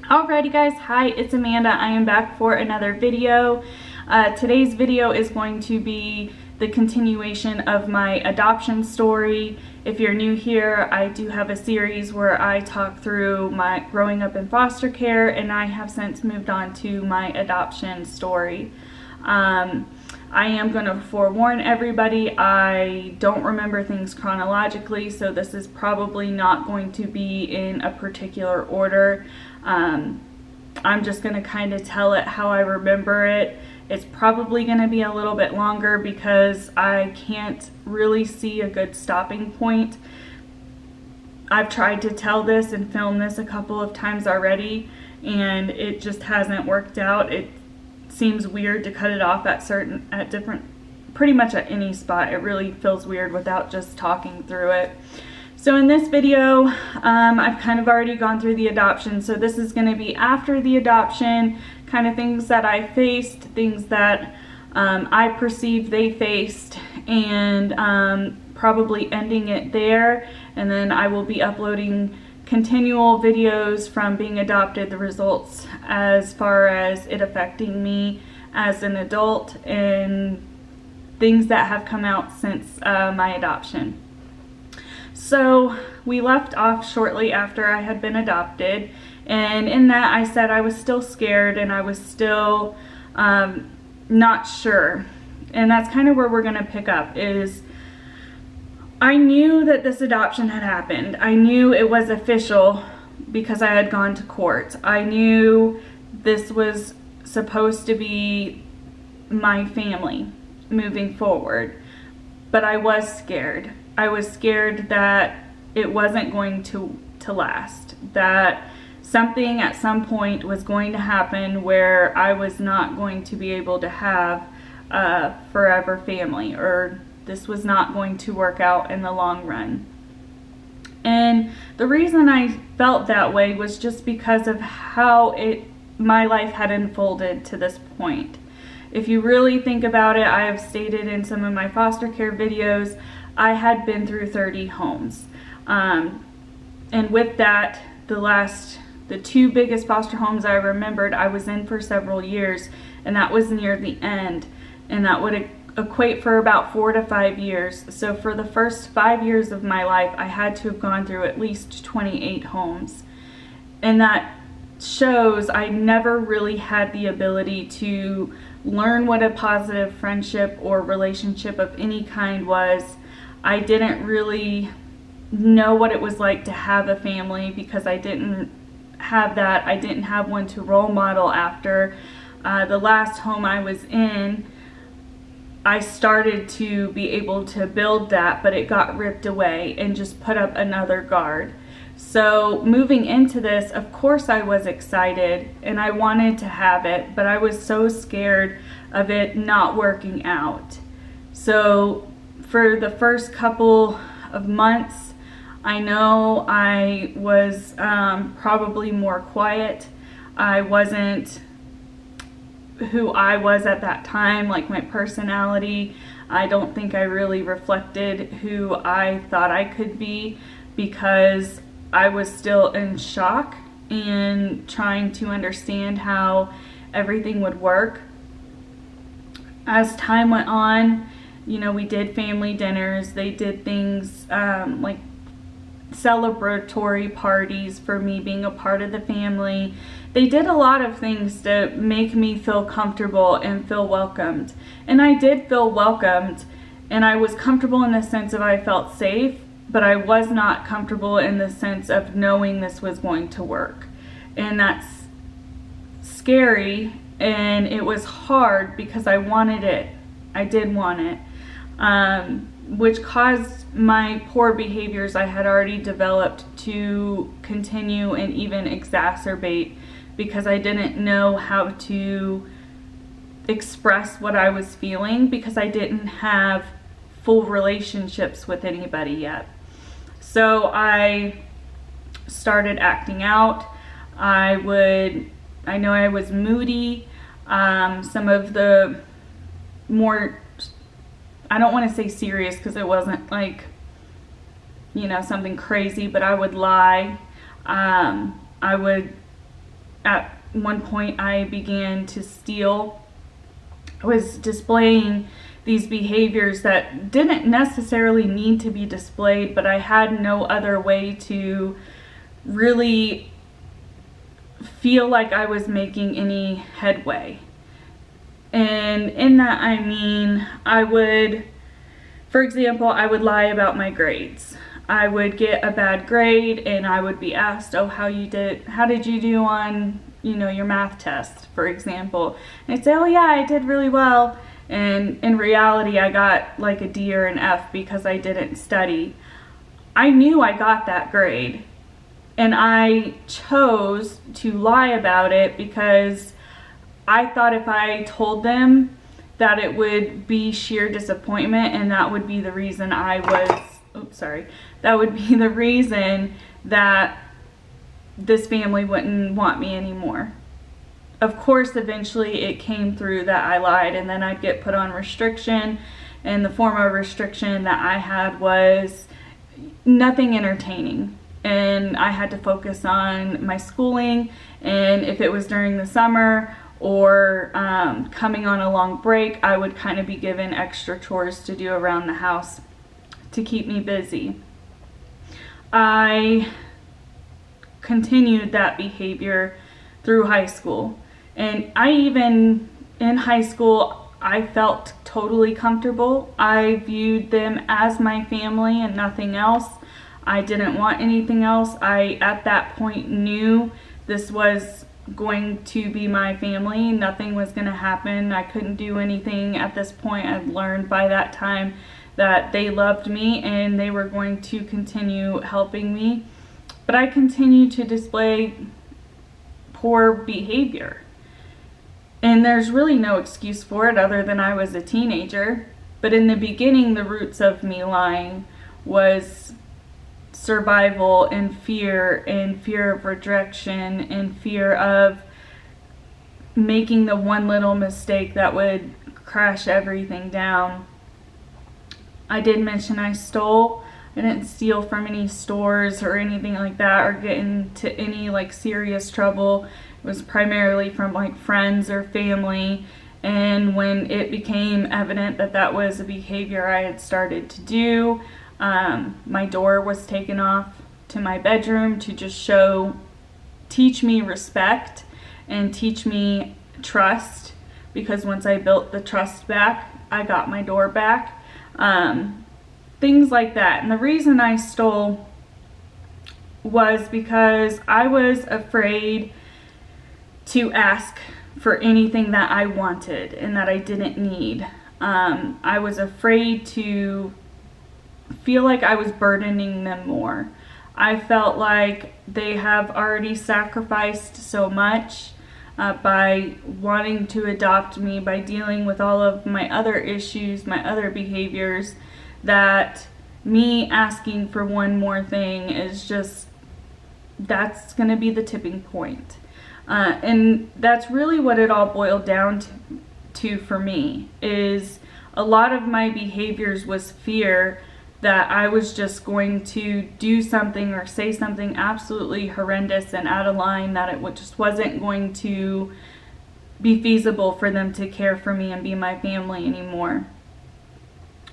Alrighty guys, hi, it's Amanda. I am back for another video. Today's video is going to be the continuation of my adoption story. If you're new here, I do have a series where I talk through my growing up in foster care, and I have since moved on to my adoption story. I am going to forewarn everybody, I don't remember things chronologically, so this is probably not going to be in a particular order. I'm just going to kind of tell it how I remember it. It's probably going to be a little bit longer because I can't really see a good stopping point. I've tried to tell this and film this a couple of times already, and it just hasn't worked out. It seems weird to cut it off at different, pretty much at any spot. It really feels weird without just talking through it. So in this video, I've kind of already gone through the adoption, so this is going to be after the adoption, kind of things that I faced, things that I perceived they faced, and probably ending it there. And then I will be uploading continual videos from being adopted, the results as far as it affecting me as an adult, and things that have come out since my adoption. So we left off shortly after I had been adopted, and in that I said I was still scared and I was still not sure. And that's kind of where we're going to pick up. Is I knew that this adoption had happened. I knew it was official because I had gone to court. I knew this was supposed to be my family moving forward, but I was scared. I was scared that it wasn't going to last, that something at some point was going to happen where I was not going to be able to have a forever family, or this was not going to work out in the long run. And the reason I felt that way was just because of how my life had unfolded to this point. If you really think about it, I have stated in some of my foster care videos, I had been through 30 homes. And with that, the two biggest foster homes I remembered I was in for several years, and that was near the end. And that would equate for about 4 to 5 years. So for the first 5 years of my life, I had to have gone through at least 28 homes. And that shows I never really had the ability to learn what a positive friendship or relationship of any kind was. I didn't really know what it was like to have a family because I didn't have that. I didn't have one to role model after. The last home I was in, I started to be able to build that, but it got ripped away and just put up another guard. So moving into this, of course I was excited and I wanted to have it, but I was so scared of it not working out. So for the first couple of months, I know I was probably more quiet. I wasn't who I was at that time, like my personality. I don't think I really reflected who I thought I could be because I was still in shock and trying to understand how everything would work. As time went on, you know, we did family dinners. They did things like celebratory parties for me being a part of the family. They did a lot of things to make me feel comfortable and feel welcomed. And I did feel welcomed, and I was comfortable in the sense of I felt safe, but I was not comfortable in the sense of knowing this was going to work. And that's scary, and it was hard because I wanted it. I did want it. Which caused my poor behaviors I had already developed to continue and even exacerbate because I didn't know how to express what I was feeling because I didn't have full relationships with anybody yet. So I started acting out. I know I was moody. Some of the more, I don't want to say serious because it wasn't like, you know, something crazy, but I would lie. I at one point I began to steal. I was displaying these behaviors that didn't necessarily need to be displayed, but I had no other way to really feel like I was making any headway. And in that, I mean, I would, for example, I would lie about my grades. I would get a bad grade and I would be asked, oh, how did you do on, your math test, for example. And I'd say, oh yeah, I did really well. And in reality, I got like a D or an F because I didn't study. I knew I got that grade, and I chose to lie about it because I thought if I told them that it would be sheer disappointment, and that would be the reason that would be the reason that this family wouldn't want me anymore. Of course, eventually it came through that I lied, and then I'd get put on restriction, and the form of restriction that I had was nothing entertaining, and I had to focus on my schooling. And if it was during the summer or coming on a long break, I would kind of be given extra chores to do around the house to keep me busy. I continued that behavior through high school. And in high school, I felt totally comfortable. I viewed them as my family and nothing else. I didn't want anything else. I, at that point, knew this was going to be my family. Nothing was going to happen. I couldn't do anything at this point. I'd learned by that time that they loved me and they were going to continue helping me. But I continued to display poor behavior. And there's really no excuse for it other than I was a teenager. But in the beginning, the roots of me lying was survival and fear of rejection and fear of making the one little mistake that would crash everything down. I did mention I stole. I didn't steal from any stores or anything like that or get into any like serious trouble. It was primarily from like friends or family. And when it became evident that that was a behavior I had started to do, my door was taken off to my bedroom to just teach me respect and teach me trust, because once I built the trust back, I got my door back. Things like that. And the reason I stole was because I was afraid to ask for anything that I wanted and that I didn't need. I was afraid to feel like I was burdening them more. I felt like they have already sacrificed so much by wanting to adopt me, by dealing with all of my other issues, my other behaviors, that me asking for one more thing is just, that's going to be the tipping point. And that's really what it all boiled down to for me, is a lot of my behaviors was fear that I was just going to do something or say something absolutely horrendous and out of line, that it just wasn't going to be feasible for them to care for me and be my family anymore.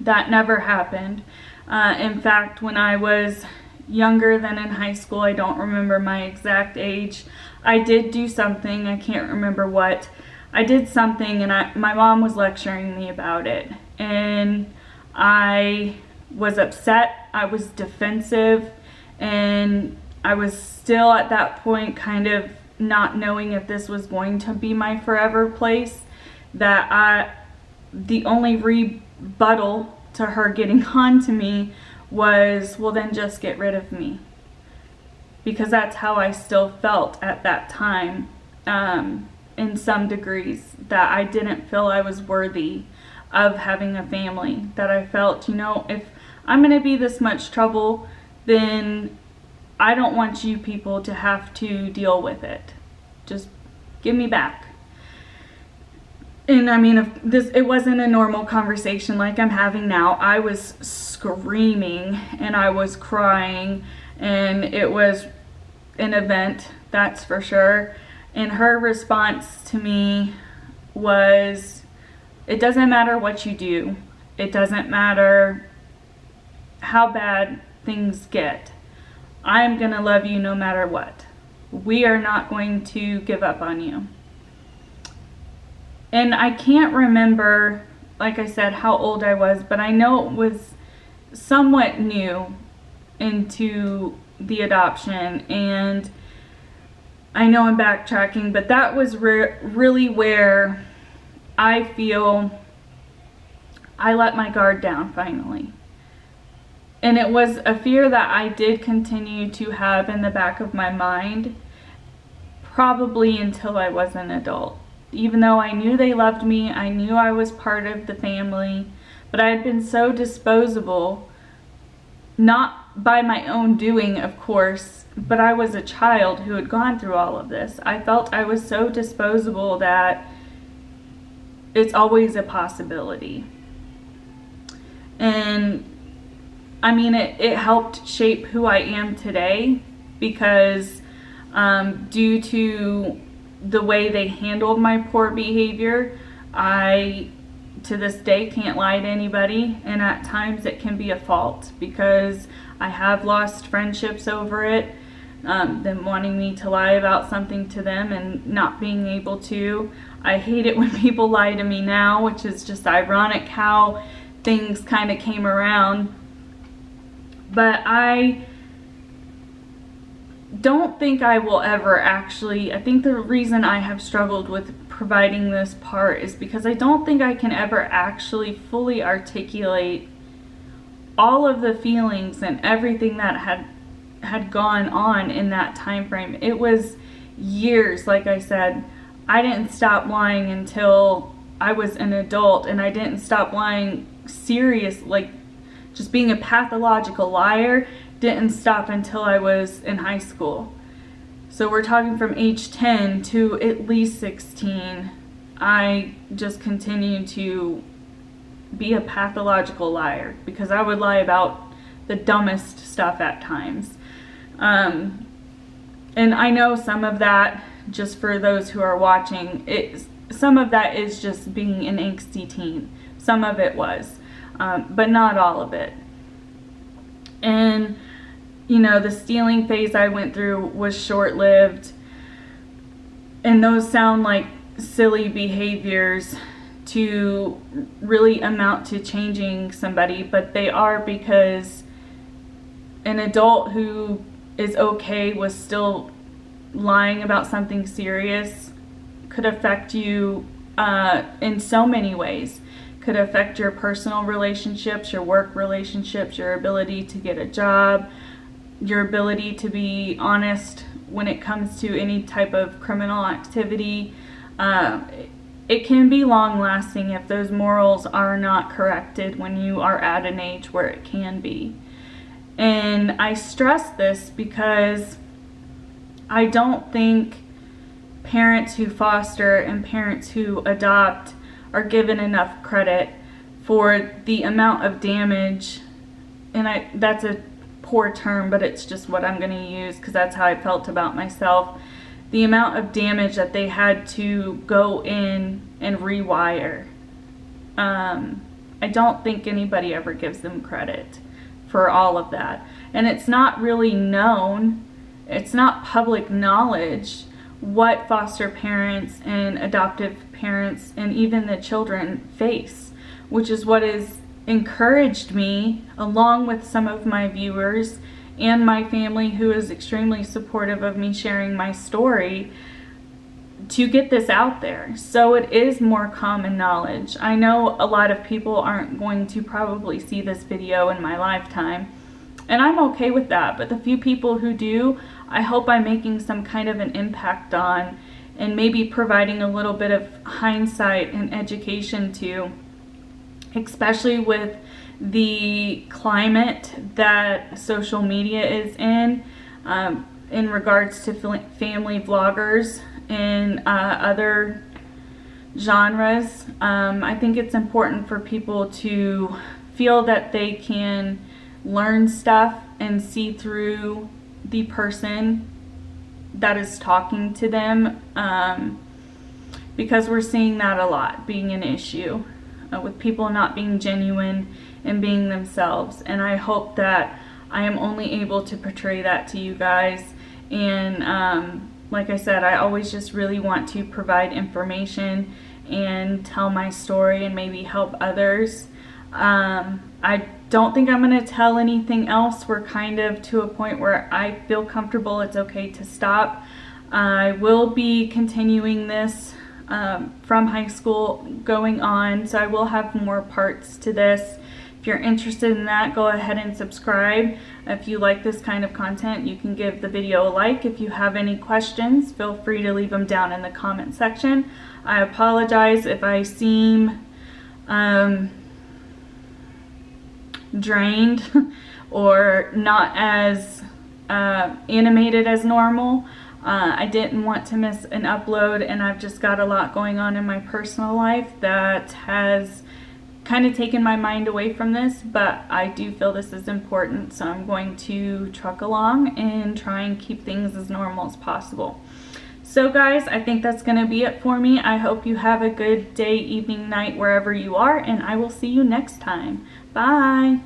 That never happened. In fact, when I was younger than in high school, I don't remember my exact age, I did do something, I can't remember what. I did something and my mom was lecturing me about it. And I was upset, I was defensive, and I was still at that point kind of not knowing if this was going to be my forever place. The only rebuttal to her getting on to me was, well, then just get rid of me. Because that's how I still felt at that time, in some degrees, that I didn't feel I was worthy of having a family. That I felt, if I'm going to be this much trouble, then I don't want you people to have to deal with it. Just give me back. And I mean, it wasn't a normal conversation like I'm having now. I was screaming and I was crying, and it was an event, that's for sure. And her response to me was, it doesn't matter what you do. It doesn't matter how bad things get. I'm going to love you no matter what. We are not going to give up on you. And I can't remember, like I said, how old I was, but I know it was somewhat new into the adoption. And I know I'm backtracking, but that was really where I feel I let my guard down finally. And it was a fear that I did continue to have in the back of my mind, probably until I was an adult. Even though I knew they loved me, I knew I was part of the family, but I had been so disposable, not by my own doing, of course, but I was a child who had gone through all of this. I felt I was so disposable that it's always a possibility. And I mean, it helped shape who I am today, because due to the way they handled my poor behavior, I to this day can't lie to anybody, and at times it can be a fault because I have lost friendships over it, them wanting me to lie about something to them and not being able to. I hate it when people lie to me now, which is just ironic how things kind of came around. But I don't think I will ever actually, I think the reason I have struggled with providing this part is because I don't think I can ever actually fully articulate all of the feelings and everything that had gone on in that time frame. It was years, like I said. I didn't stop lying until I was an adult, and I didn't stop lying serious, like just being a pathological liar, didn't stop until I was in high school. So we're talking from age 10 to at least 16. I just continued to be a pathological liar because I would lie about the dumbest stuff at times. And I know some of that, just for those who are watching, some of that is just being an angsty teen. Some of it was. But not all of it. And, you know, the stealing phase I went through was short-lived. And those sound like silly behaviors to really amount to changing somebody, but they are, because an adult who is okay with still lying about something serious could affect you in so many ways. Could affect your personal relationships, your work relationships, your ability to get a job, your ability to be honest when it comes to any type of criminal activity. It can be long lasting if those morals are not corrected when you are at an age where it can be. And I stress this because I don't think parents who foster and parents who adopt are given enough credit for the amount of damage, and that's a poor term, but it's just what I'm going to use because that's how I felt about myself. The amount of damage that they had to go in and rewire. I don't think anybody ever gives them credit for all of that. And it's not really known, it's not public knowledge what foster parents and adoptive parents and even the children face, which is what has encouraged me, along with some of my viewers and my family who is extremely supportive of me sharing my story, to get this out there so it is more common knowledge. I know a lot of people aren't going to probably see this video in my lifetime, and I'm okay with that, but the few people who do, I hope I'm making some kind of an impact on, and maybe providing a little bit of hindsight and education to, especially with the climate that social media is in regards to family vloggers and other genres. I think it's important for people to feel that they can learn stuff and see through the person that is talking to them, because we're seeing that a lot being an issue, with people not being genuine and being themselves. And I hope that I am only able to portray that to you guys. And like I said, I always just really want to provide information and tell my story and maybe help others. I don't think I'm going to tell anything else. We're kind of to a point where I feel comfortable. It's okay to stop. I will be continuing this from high school going on, so I will have more parts to this. If you're interested in that, go ahead and subscribe. If you like this kind of content, you can give the video a like. If you have any questions, feel free to leave them down in the comment section. I apologize if I seem drained or not as animated as normal. I didn't want to miss an upload, and I've just got a lot going on in my personal life that has kind of taken my mind away from this, but I do feel this is important, so I'm going to truck along and try and keep things as normal as possible. So guys, I think that's going to be it for me. I hope you have a good day, evening, night, wherever you are, and I will see you next time. Bye!